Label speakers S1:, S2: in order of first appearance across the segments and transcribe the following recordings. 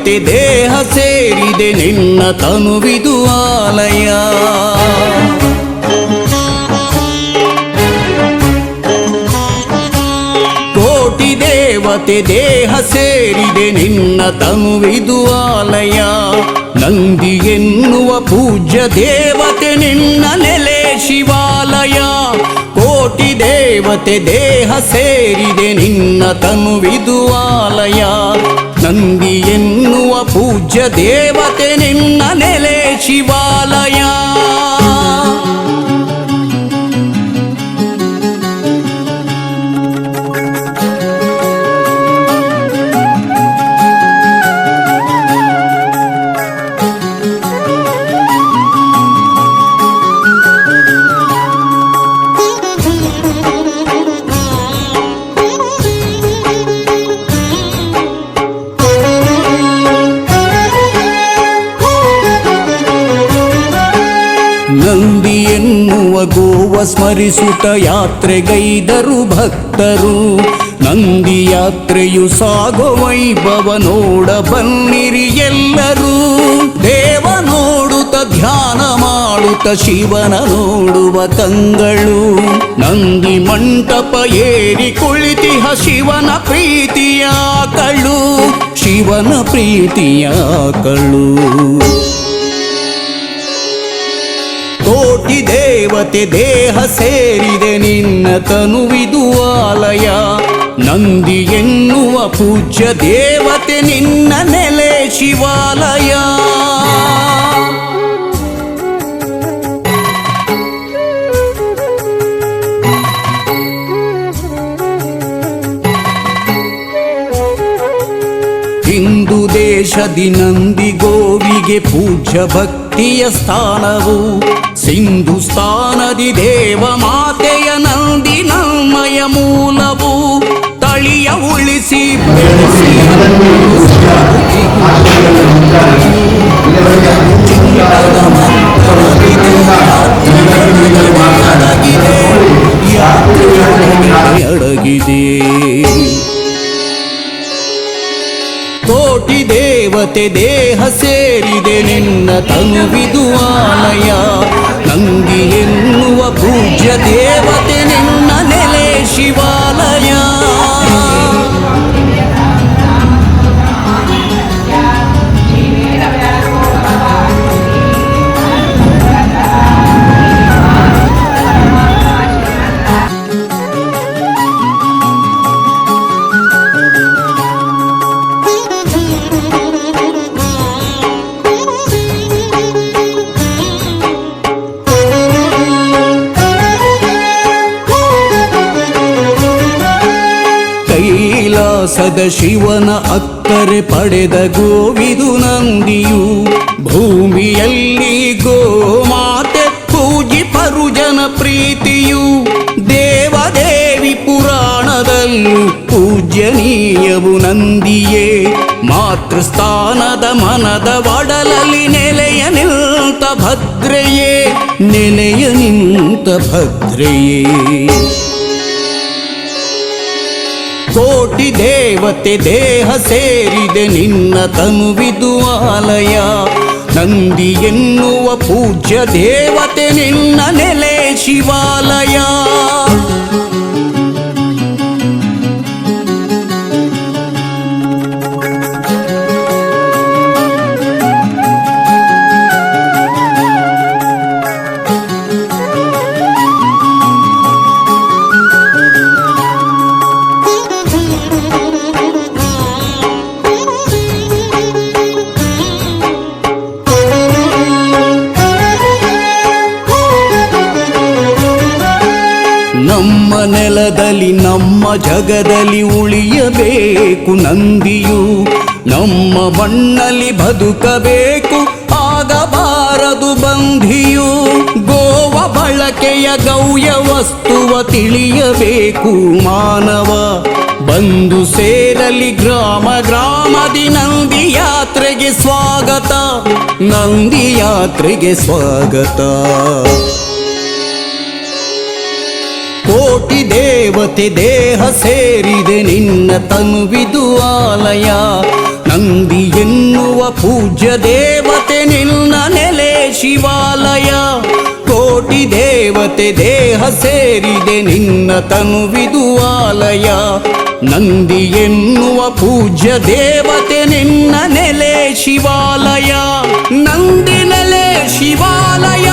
S1: ದೇವತೆ ದೇಹ ಸೇರಿದೆ ನಿನ್ನ ತನುವಿದು ಆಲಯ. ಕೋಟಿ ದೇವತೆ ದೇಹ ಸೇರಿದೆ ನಿನ್ನ ತನುವಿದು ಆಲಯ. ನಂದಿ ಎನ್ನುವ ಪೂಜ್ಯ ದೇವತೆ ನಿನ್ನ ನೆಲೆ ಶಿವಾಲಯ. ಕೋಟಿ ದೇವತೆ ದೇಹ ಸೇರಿದೆ ನಿನ್ನ ತನುವಿದು ಆಲಯ. ನಂದಿ ಎನ್ನುವ ಪೂಜ್ಯ ದೇವತೆ ನಿನ್ನ ನೆಲೆ ಶಿವಾಲಯ. ನಂದಿ ಎನ್ನುವ ಗೋವ ಸ್ಮರಿಸುತ್ತ ಯಾತ್ರೆಗೈದರು ಭಕ್ತರು. ನಂದಿ ಯಾತ್ರೆಯು ಸಾಗೋ ವೈಭವ ನೋಡ ಬನ್ನಿರಿ ಎಲ್ಲರೂ. ದೇವ ನೋಡುತ್ತ ಧ್ಯಾನ ಮಾಡುತ್ತ ಶಿವನ ನೋಡುವ ಕಂಗಳು. ನಂದಿ ಮಂಟಪ ಏರಿ ಕುಳಿತಿಹ ಶಿವನ ಪ್ರೀತಿಯ ಕಳು. ಶಿವನ ಪ್ರೀತಿಯ ಕಳು. ಕೋಟಿ ದೇವತೆ ದೇಹ ಸೇರಿದೆ ನಿನ್ನ ತನುವಿದು ಆಲಯ. ನಂದಿ ಎನ್ನುವ ಪೂಜ್ಯ ದೇವತೆ ನಿನ್ನ ನೆಲೆ ಶಿವಾಲಯ. ಹಿಂದೂ ದೇಶದಿ ನಂದಿ ಗೋವಿಗೆ ಪೂಜ್ಯ ಭಕ್ತಿಯ ಸ್ಥಾನವು. ಸಿಂಧುಸ್ಥಾನದಿ ದೇವ ಮಾತೆಯ ನಂದಿ ನಮ್ಮಯ ಮೂಲವು. ತಳಿಯ ಉಳಿಸಿ ಬೆಳೆಸಿ ಅಡಗಿದೆ. ಕೋಟಿ ದೇವತೆ ದೇಹ ಸೇರಿದೆ ನಿನ್ನ ತನುವಿದು ಆಲಯ. ನಂದಿ ಎನ್ನುವ ಪೂಜ್ಯ ದೇವತೆ ನಿನ್ನ ನೆಲೆ ಶಿವಾಲಯ. ಕೈಲಾಸದ ಶಿವನ ಅಕ್ಕರೆ ಪಡೆದ ಗೋವಿದು ನಂದಿಯು. ಭೂಮಿಯಲ್ಲಿ ಗೋಮಾತೆ ಪೂಜಿಪರು ಜನ ಪ್ರೀತಿಯು. ದೇವದೇವಿ ಪುರಾಣದಲ್ಲೂ ಪೂಜ್ಯನೀಯವು ನಂದಿಯೇ. ಮಾತೃಸ್ಥಾನದ ಮನದ ಒಡಲಲ್ಲಿ ನೆಲೆಯ ನಿಂತ ಭದ್ರೆಯೇ. ನೆಲೆಯ ನಿಂತ ಭದ್ರೆಯೇ. ಕೋಟಿ ದೇವತೆ ದೇಹ ಸೇರಿದೆ ನಿನ್ನ ತನುವಿದು ಆಲಯ. ನಂದಿ ಎನ್ನುವ ಪೂಜ್ಯ ದೇವತೆ ನಿನ್ನ ನೆಲೆ ಶಿವಾಲಯ. ನಮ್ಮ ನೆಲದಲ್ಲಿ ನಮ್ಮ ಜಗದಲ್ಲಿ ಉಳಿಯಬೇಕು ನಂದಿಯು. ನಮ್ಮ ಮಣ್ಣಲ್ಲಿ ಬದುಕಬೇಕು ಆಗಬಾರದು ಬಂಧಿಯು. ಗೋವ ಬಳಕೆಯ ಗೌಯ ವಸ್ತುವ ತಿಳಿಯಬೇಕು ಮಾನವ. ಬಂದು ಸೇರಲಿ ಗ್ರಾಮ ಗ್ರಾಮದಿ ನಂದಿ ಯಾತ್ರೆಗೆ ಸ್ವಾಗತ. ನಂದಿ ಯಾತ್ರೆಗೆ ಸ್ವಾಗತ. ಕೋಟಿ ದೇವತೆ ದೇಹ ಸೇರಿದೆ ನಿನ್ನ ತನುವಿದು ಆಲಯ. ನಂದಿ ಎನ್ನುವ ಪೂಜ್ಯ ದೇವತೆ ನಿನ್ನ ನೆಲೆ ಶಿವಾಲಯ. ಕೋಟಿ ದೇವತೆ ದೇಹ ಸೇರಿದೆ ನಿನ್ನ ತನುವಿದು ಆಲಯ. ನಂದಿ ಎನ್ನುವ ಪೂಜ್ಯ ದೇವತೆ ನಿನ್ನ ನೆಲೆ ಶಿವಾಲಯ. ನಂದಿ ನೆಲೆ ಶಿವಾಲಯ,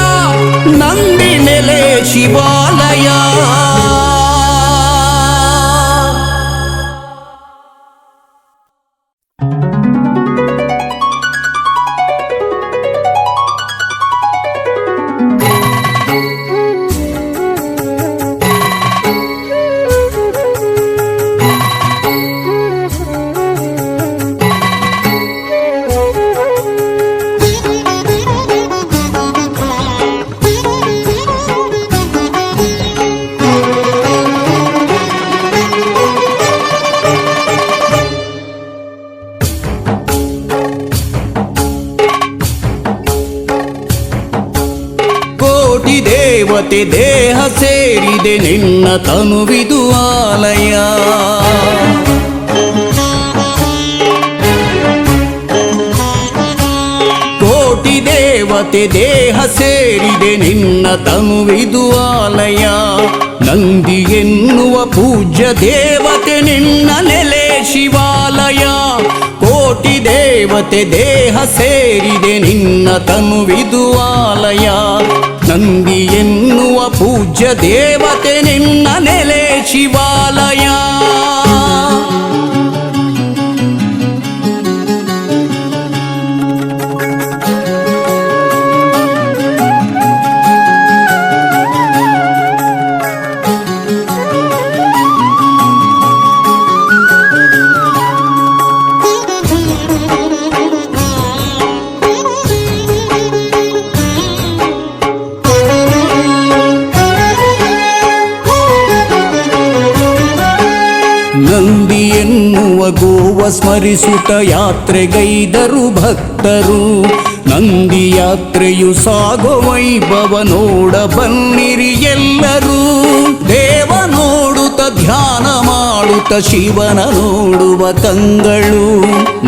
S1: ನಂದಿ ನೆಲೆ ಶಿವಾಲಯ. ದೇವತೆ ದೇಹ ಸೇರಿದೆ ನಿನ್ನ ತನುವಿದು ಆಲಯ. ಕೋಟಿ ದೇವತೆ ದೇಹ ಸೇರಿದೆ ನಿನ್ನ ತನುವಿದು ಆಲಯ. ನಂದಿ ಎನ್ನುವ ಪೂಜ್ಯ ದೇವತೆ ನಿನ್ನ ನೆಲೆ ಶಿವಾಲಯ. ಕೋಟಿ ದೇವತೆ ದೇಹ ಸೇರಿದೆ ನಿನ್ನ ತನುವಿದು ಆಲಯ. ನಂದಿ ಎನ್ನುವ ಪೂಜ್ಯ ದೇವತೆ ನಿನ್ನ ನೆಲೆ ಶಿವಾಲಯ. ನಂದಿ ಎನ್ನುವ ಗೋವ ಸ್ಮರಿಸುತ್ತ ಯಾತ್ರೆಗೈದರು ಭಕ್ತರು. ನಂದಿ ಯಾತ್ರೆಯು ಸಾಗೋ ವೈಭವ ನೋಡ ಬನ್ನಿರಿ ಎಲ್ಲರೂ. ದೇವ ನೋಡುತ್ತ ಧ್ಯಾನ ಮಾಡುತ್ತ ಶಿವನ ನೋಡುವ ಕಂಗಳು.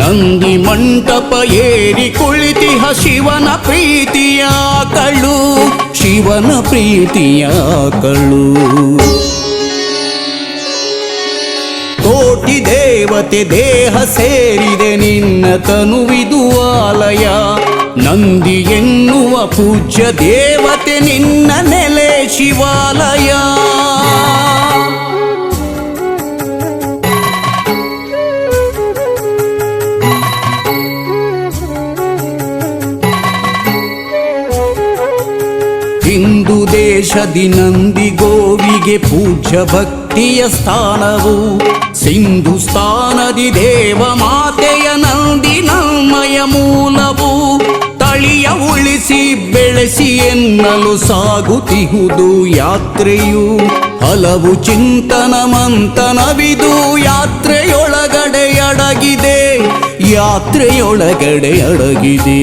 S1: ನಂದಿ ಮಂಟಪ ಏರಿ ಕುಳಿತಿಹ ಶಿವನ ಪ್ರೀತಿಯ ಕಳು, ಶಿವನ ಪ್ರೀತಿಯ ಕಳು. ಕೋಟಿ ದೇವತೆ ದೇಹ ಸೇರಿದೆ ನಿನ್ನ ತನುವಿದು ಆಲಯ. ನಂದಿ ಎನ್ನುವ ಪೂಜ್ಯ ದೇವತೆ ನಿನ್ನ ನೆಲೆ ಶಿವಾಲಯ. ಹಿಂದೂ ದೇಶದಿ ನಂದಿ ಗೋವಿಗೆ ಪೂಜ್ಯ ಭಕ್ತಿಯ ಸ್ಥಾನವು. ಸಿಂಧುಸ್ಥಾನದಿ ದೇವ ಮಾತೆಯ ನಂದಿ ನಮ್ಮಯ ಮೂಲವು. ತಳಿಯ ಉಳಿಸಿ ಬೆಳೆಸಿ ಎನ್ನಲು ಸಾಗುತ್ತಿಹುದು ಯಾತ್ರೆಯು. ಹಲವು ಚಿಂತನ ಮಂಥನವಿದು ಯಾತ್ರೆಯೊಳಗಡೆ ಅಡಗಿದೆ, ಯಾತ್ರೆಯೊಳಗಡೆ ಅಡಗಿದೆ.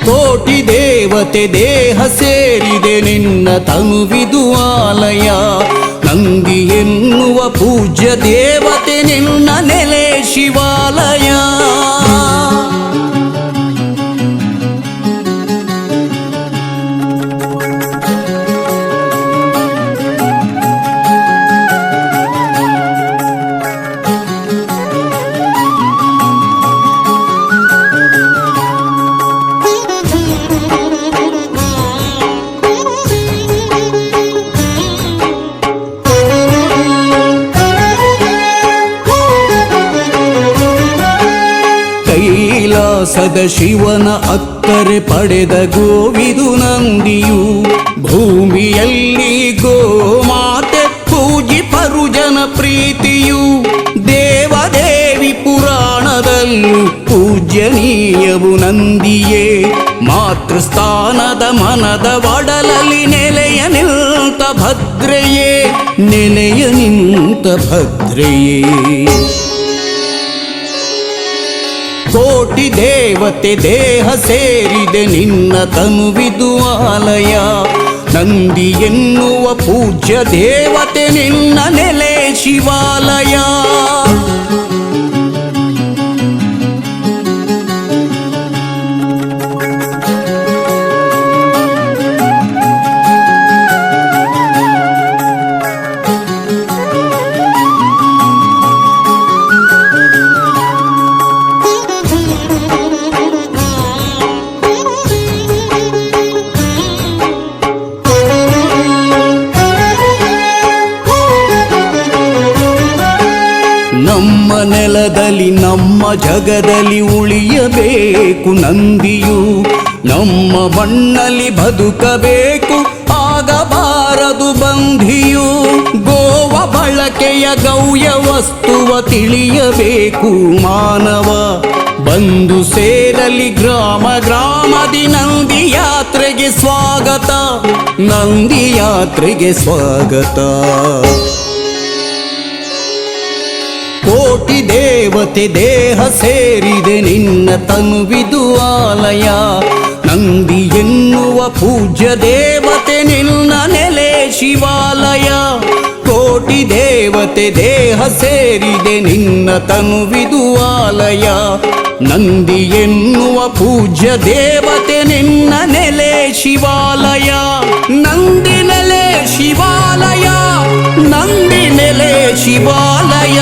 S1: ಕೋಟಿ ದೇವತೆ ದೇಹ ಸೇರಿದೆ ನಿನ್ನ ತನುವಿದು ಆಲಯ. ನಂದಿ ಎನ್ನುವ ಪೂಜ್ಯ ದೇವತೆ ನಿನ್ನ ನೆಲೆ ಶಿವಾಲಯ. ಕೈಲಾಸದ ಶಿವನ ಅಕ್ಕರೆ ಪಡೆದ ಗೋವಿದು ನಂದಿಯು. ಭೂಮಿಯಲ್ಲಿ ಗೋಮಾತೆ ಪೂಜಿಪರು ಜನ ಪ್ರೀತಿಯು. ದೇವದೇವಿ ಪುರಾಣದಲ್ಲೂ ಪೂಜ್ಯನೀಯವು ನಂದಿಯೇ. ಮಾತೃಸ್ಥಾನದ ಮನದ ಒಡಲಲ್ಲಿ ನೆಲೆಯ ನಿಂತ ಭದ್ರೆಯೇ, ನೆಲೆಯ ನಿಂತ ಭದ್ರೆಯೇ. ಕೋಟಿ ದೇವತೆ ದೇಹ ಸೇರಿದೆ ನಿನ್ನ ತನುವಿದು ಆಲಯ. ನಂದಿ ಎನ್ನುವ ಪೂಜ್ಯ ದೇವತೆ ನಿನ್ನ ನೆಲೆ ಶಿವಾಲಯ. ಇರಲಿ ನಮ್ಮ ಜಗದಲ್ಲಿ ಉಳಿಯಬೇಕು ನಂದಿಯು, ನಮ್ಮ ಮಣ್ಣಲ್ಲಿ ಬದುಕಬೇಕು ಆಗಬಾರದು ಬಂಧಿಯು. ಗೋವ ಬಳಕೆಯ ಗೌಯ ವಸ್ತುವ ತಿಳಿಯಬೇಕು ಮಾನವ, ಬಂದು ಸೇರಲಿ ಗ್ರಾಮ ಗ್ರಾಮದಿ ನಂದಿ ಯಾತ್ರೆಗೆ ಸ್ವಾಗತ, ನಂದಿ ಯಾತ್ರೆಗೆ ಸ್ವಾಗತ. ಕೋಟಿ ದೇವತೆ ದೇಹ ಸೇರಿದೆ ನಿನ್ನ ತನುವಿದು ಆಲಯ, ನಂದಿ ಎನ್ನುವ ಪೂಜ್ಯ ದೇವತೆ ನಿನ್ನ ನೆಲೆ ಶಿವಾಲಯ. ಕೋಟಿ ದೇವತೆ ದೇಹ ಸೇರಿದೆ ನಿನ್ನ ತನುವಿದು ಆಲಯ, ನಂದಿ ಎನ್ನುವ ಪೂಜ್ಯ ದೇವತೆ ನಿನ್ನ ನೆಲೆ ಶಿವಾಲಯ. ನಂದಿ ನೆಲೆ ಶಿವಾಲಯ, ನಂದಿ ನೆಲೆ ಶಿವಾಲಯ.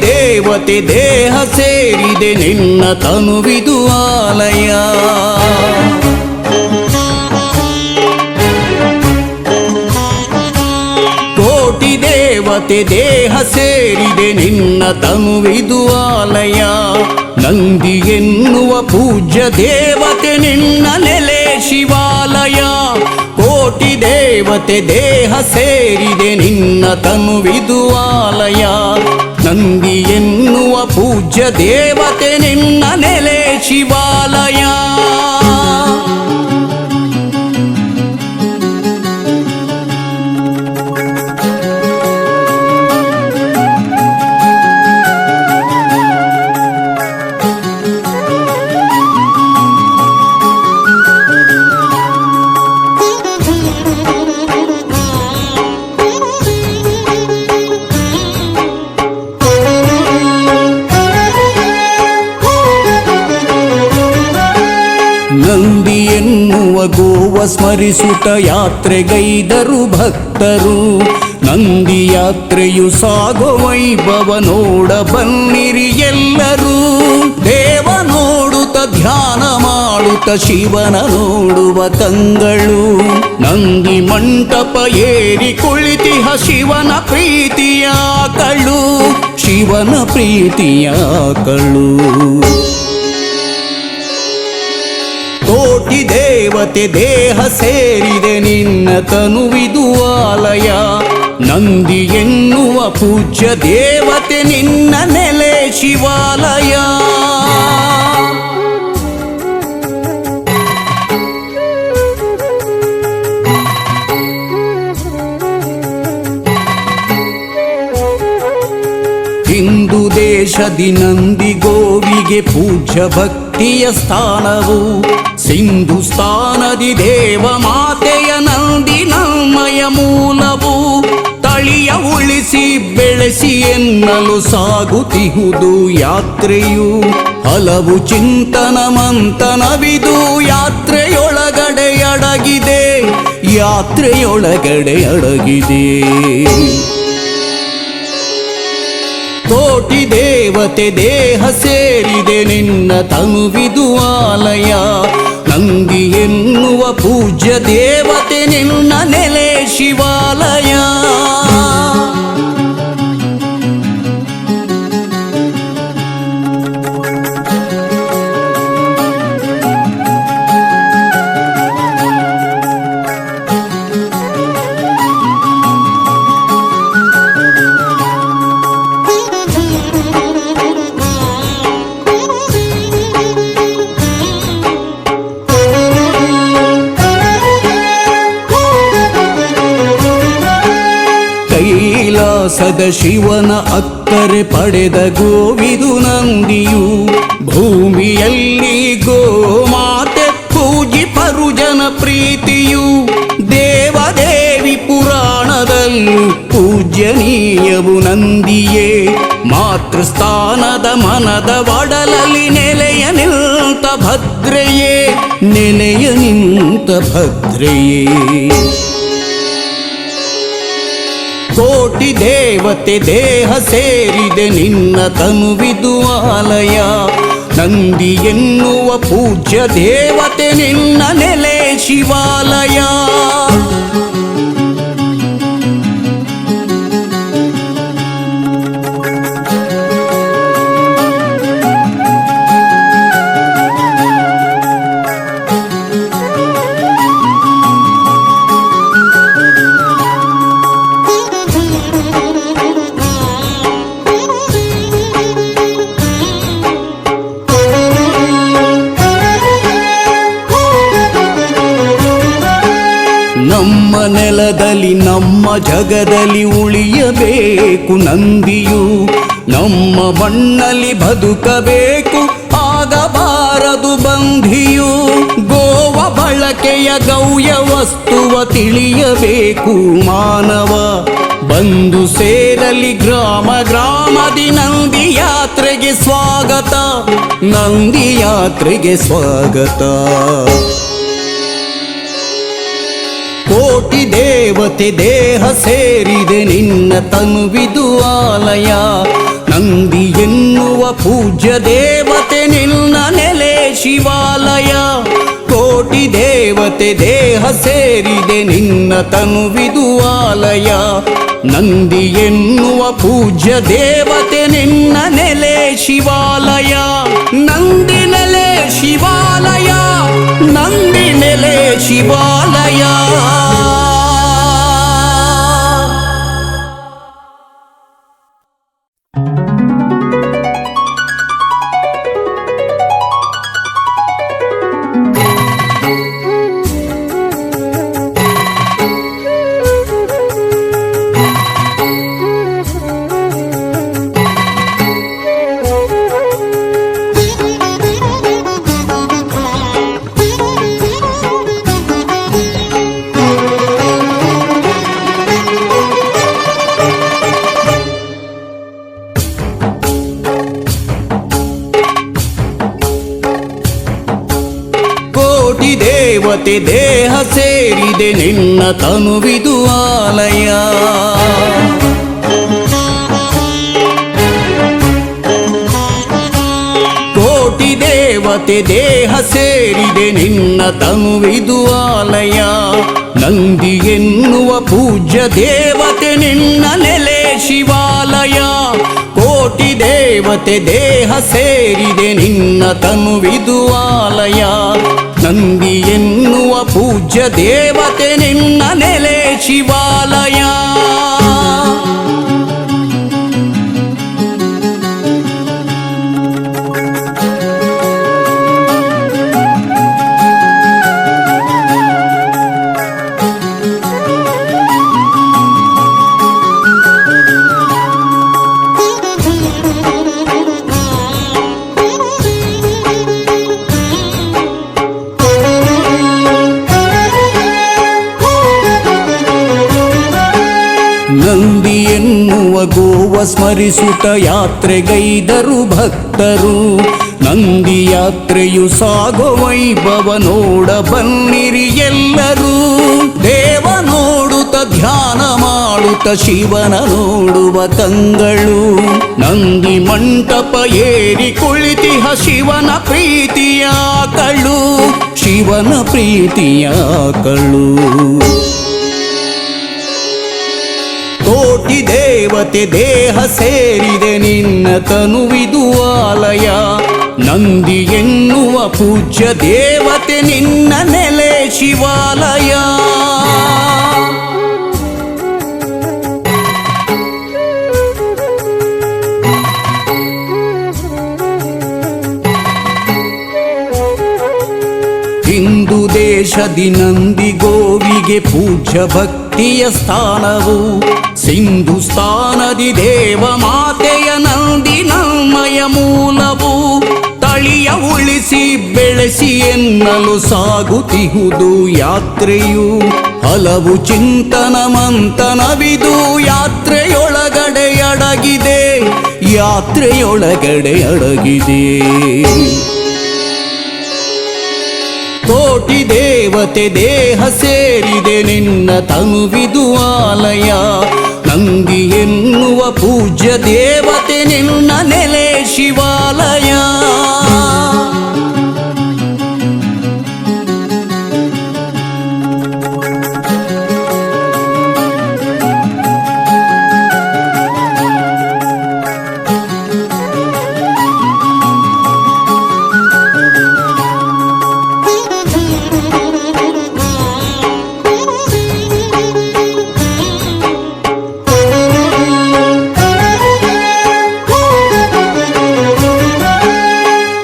S1: ದೇವತೆ ದೇಹ ಸೇರಿದೆ ನಿನ್ನ ತನುವಿದು ಆಲಯ, ಕೋಟಿ ದೇವತೆ ದೇಹ ಸೇರಿದೆ ನಿನ್ನ ತನುವಿದು ಆಲಯ, ನಂದಿ ಎನ್ನುವ ಪೂಜ್ಯ ದೇವತೆ ನಿನ್ನ ನೆಲೆ ಶಿವಾಲಯ. ಕೋಟಿ ದೇವತೆ ದೇಹ ಸೇರಿದೆ ನಿನ್ನ ತನುವಿದು ಆಲಯ, ನಂದಿ ಎನ್ನುವ ಪೂಜ್ಯ ದೇವತೆ ನಿನ್ನ ನೆಲೆ ಶಿವಾಲಯ. ನಂದಿ ಎನ್ನುವ ಗೋವ ಸ್ಮರಿಸುತ್ತ ಯಾತ್ರೆಗೈದರು ಭಕ್ತರು, ನಂದಿ ಯಾತ್ರೆಯು ಸಾಗೋ ವೈಭವ ನೋಡ ಬನ್ನಿರಿ ಎಲ್ಲರೂ. ದೇವ ನೋಡುತ್ತ ಧ್ಯಾನ ಮಾಡುತ್ತ ಶಿವನ ನೋಡುವ ಕಂಗಳು, ನಂದಿ ಮಂಟಪ ಏರಿ ಕುಳಿತಿಹ ಶಿವನ ಪ್ರೀತಿಯ ಕಳು, ಶಿವನ ಪ್ರೀತಿಯ ಕಳು. ಕೋಟಿ ದೇವತೆ ದೇಹ ಸೇರಿದೆ ನಿನ್ನ ತನುವಿದು ಆಲಯ, ನಂದಿ ಎನ್ನುವ ಪೂಜ್ಯ ದೇವತೆ ನಿನ್ನ ನೆಲೆ ಶಿವಾಲಯ. ಹಿಂದೂ ದೇಶದಿ ನಂದಿ ಗೋವಿಗೆ ಪೂಜ್ಯ ಭಕ್ತಿಯ ಸ್ಥಾನವು, ಸಿಂಧುಸ್ಥಾನದಿ ದೇವ ಮಾತೆಯ ನಂದಿ ನಮ್ಮಯ ಮೂಲವು. ತಳಿಯ ಉಳಿಸಿ ಬೆಳೆಸಿ ಎನ್ನಲು ಸಾಗುತ್ತಿಹುದು ಯಾತ್ರೆಯು, ಹಲವು ಚಿಂತನ ಮಂಥನವಿದು ಯಾತ್ರೆಯೊಳಗಡೆ ಅಡಗಿದೆ, ಯಾತ್ರೆಯೊಳಗಡೆ ಅಡಗಿದೆ. ಕೋಟಿ ದೇವತೆ ದೇಹ ಸೇರಿದೆ ನಿನ್ನ ತನುವಿದು ಆಲಯ, ನಂದಿ ಎನ್ನುವ ಪೂಜ್ಯ ದೇವತೆ ನಿನ್ನ ನೆಲೆ ಶಿವಾಲಯ. ಸದಾಶಿವನ ಅಕ್ಕರೆ ಪಡೆದ ಗೋವಿದು ನಂದಿಯು ಭೂಮಿಯಲ್ಲಿ ಗೋಮಾತೆ ಪೂಜಿಪರು ಜನ ಪ್ರೀತಿಯು ದೇವದೇವಿ ಪುರಾಣದಲ್ಲೂ ಪೂಜ್ಯನೀಯವು ನಂದಿಯೇ ಮಾತೃಸ್ಥಾನದ ಮನದ ಒಡಲಲ್ಲಿ ನೆಲೆಯ ನಿಂತ ಭದ್ರೆಯೇ ನೆಲೆಯ ನಿಂತ ಭದ್ರೆಯೇ ಕೋಟಿ ದೇವತೆ ದೇಹ ಸೇರಿದೆ ನಿನ್ನ ತನುವಿದು ಆಲಯ ನಂದಿ ಎನ್ನುವ ಪೂಜ್ಯ ದೇವತೆ ನಿನ್ನ ನೆಲೆ ಶಿವಾಲಯ ನಮ್ಮ ನೆಲದಲ್ಲಿ ನಮ್ಮ ಜಗದಲ್ಲಿ ಉಳಿಯಬೇಕು ನಂದಿಯು ನಮ್ಮ ಮಣ್ಣಲ್ಲಿ ಬದುಕಬೇಕು ಆಗಬಾರದು ಬಂಧಿಯು ಗೋವ ಬಳಕೆಯ ಗೌಯ ವಸ್ತುವ ತಿಳಿಯಬೇಕು ಮಾನವ ಬಂದು ಸೇರಲಿ ಗ್ರಾಮ ಗ್ರಾಮದಿ ನಂದಿ ಯಾತ್ರೆಗೆ ಸ್ವಾಗತ ನಂದಿ ಯಾತ್ರೆಗೆ ಸ್ವಾಗತ ಕೋಟಿ ದೇವತೆ ದೇಹ ಸೇರಿದೆ ನಿನ್ನ ತನುವಿದು ಆಲಯ ನಂದಿ ಎನ್ನುವ ಪೂಜ್ಯ ದೇವತೆ ನಿನ್ನ ನೆಲೆ ಶಿವಾಲಯ ಕೋಟಿ ದೇವತೆ ದೇಹ ಸೇರಿದೆ ನಿನ್ನ ತನುವಿದು ಆಲಯ ನಂದಿ ಎನ್ನುವ ಪೂಜ್ಯ ದೇವತೆ ನಿನ್ನ ನೆಲೆ ಶಿವಾಲಯ ನಂದಿ ನೆಲೆ ಶಿವಾಲಯ ನಂದಿ ನೆಲೆ ಶಿವಾಲಯ ದೇವತೆ ದೇಹ ಸೇರಿದೆ ನಿನ್ನ ತನುವಿದು ಆಲಯ ಕೋಟಿ ದೇವತೆ ದೇಹ ಸೇರಿದೆ ನಿನ್ನ ತನುವಿದು ಆಲಯ ನಂದಿ ಎನ್ನುವ ಪೂಜ್ಯ ದೇವತೆ ನಿನ್ನ ನೆಲೆ ಶಿವಾಲಯ ಕೋಟಿ ದೇವತೆ ದೇಹ ಸೇರಿದೆ ನಿನ್ನ ತನುವಿದು ಆಲಯ ನಂದಿ ಎನ್ನುವ ಪೂಜ್ಯ ದೇವತೆ ನಿನ್ನ ನೆಲೆ ಶಿವಾಲಯ ನಂದಿ ಎನ್ನುವ ಗೋವ ಸ್ಮರಿಸುತ್ತ ಯಾತ್ರೆಗೈದರು ಭಕ್ತರು ನಂದಿ ಯಾತ್ರೆಯು ಸಾಗೋ ವೈಭವ ನೋಡ ಬನ್ನಿರಿ ಎಲ್ಲರೂ ದೇವ ನೋಡುತ್ತ ಧ್ಯಾನ ಮಾಡುತ್ತ ಶಿವನ ನೋಡುವ ಕಂಗಳು ನಂದಿ ಮಂಟಪ ಏರಿ ಕುಳಿತಿಹ ಶಿವನ ಪ್ರೀತಿಯ ಕಳು ಶಿವನ ಪ್ರೀತಿಯ ಕಳು ಕೋಟಿ ದೇವತೆ ದೇಹ ಸೇರಿದೆ ನಿನ್ನ ತನುವಿದು ಆಲಯ ನಂದಿ ಎನ್ನುವ ಪೂಜ್ಯ ದೇವತೆ ನಿನ್ನ ನೆಲೆ ಶಿವಾಲಯ ಹಿಂದೂ ದೇಶದಿ ನಂದಿ ಗೋವಿಗೆ ಪೂಜ್ಯ ಭಕ್ತಿಯ ಸ್ಥಾನವು. ಸಿಂಧುಸ್ಥಾನದಿ ದೇವ ಮಾತೆಯ ನಂದಿ ನಮ್ಮಯ ಮೂಲವು. ತಳಿಯ ಉಳಿಸಿ ಬೆಳೆಸಿ ಎನ್ನಲು ಸಾಗುತ್ತಿಹುದು ಯಾತ್ರೆಯು. ಹಲವು ಚಿಂತನ ಮಂಥನವಿದು ಯಾತ್ರೆಯೊಳಗಡೆ ಅಡಗಿದೆ, ಯಾತ್ರೆಯೊಳಗಡೆ ಅಡಗಿದೆ. ಕೋಟಿ ದೇವತೆ ದೇಹ ಸೇರಿದೆ ನಿನ್ನ ತನುವಿದು ಆಲಯ. ನಂದಿ ಎನ್ನುವ ಪೂಜ್ಯ ದೇವತೆ ನಿನ್ನ ನೆಲೆ ಶಿವಾಲಯ.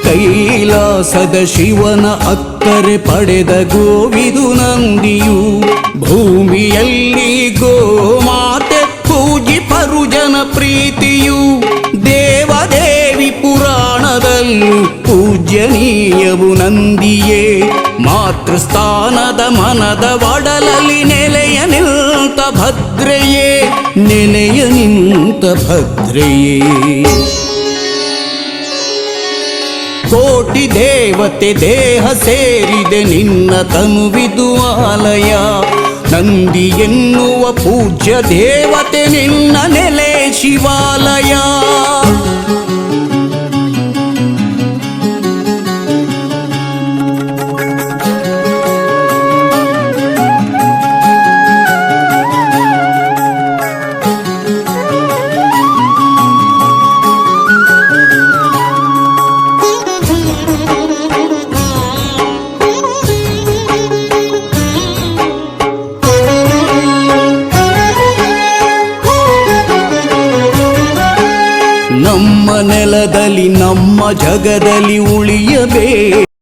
S1: ಕೈಲಾಸದ ಶಿವನ ಅಕ್ಕರೆ ಪಡೆದ ಗೋವಿದು ನಂದಿಯು. ಭೂಮಿಯಲ್ಲಿ ಗೋಮಾತೆ ಪೂಜಿಪರು ಜನ ಪ್ರೀತಿಯು. ದೇವದೇವಿ ಪುರಾಣದಲ್ಲೂ ಪೂಜ್ಯನೀಯವು ನಂದಿಯೇ. ಮಾತೃಸ್ಥಾನದ ಮನದ ಒಡಲಲ್ಲಿ ನೆಲೆಯ ನಿಂತ ಭದ್ರೆಯೇ, ನೆಲೆಯ ನಿಂತ ಭದ್ರೆಯೇ. ಕೋಟಿ ದೇವತೆ ದೇಹ ಸೇರಿದೆ ನಿನ್ನ ತನುವಿದು ಆಲಯ. ನಂದಿ ಎನ್ನುವ ಪೂಜ್ಯ ದೇವತೆ ನಿನ್ನ ನೆಲೆ ಶಿವಾಲಯ. ನಮ್ಮ ನೆಲದಲ್ಲಿ ನಮ್ಮ ಜಗದಲ್ಲಿ ಉಳಿಯಬೇಕು.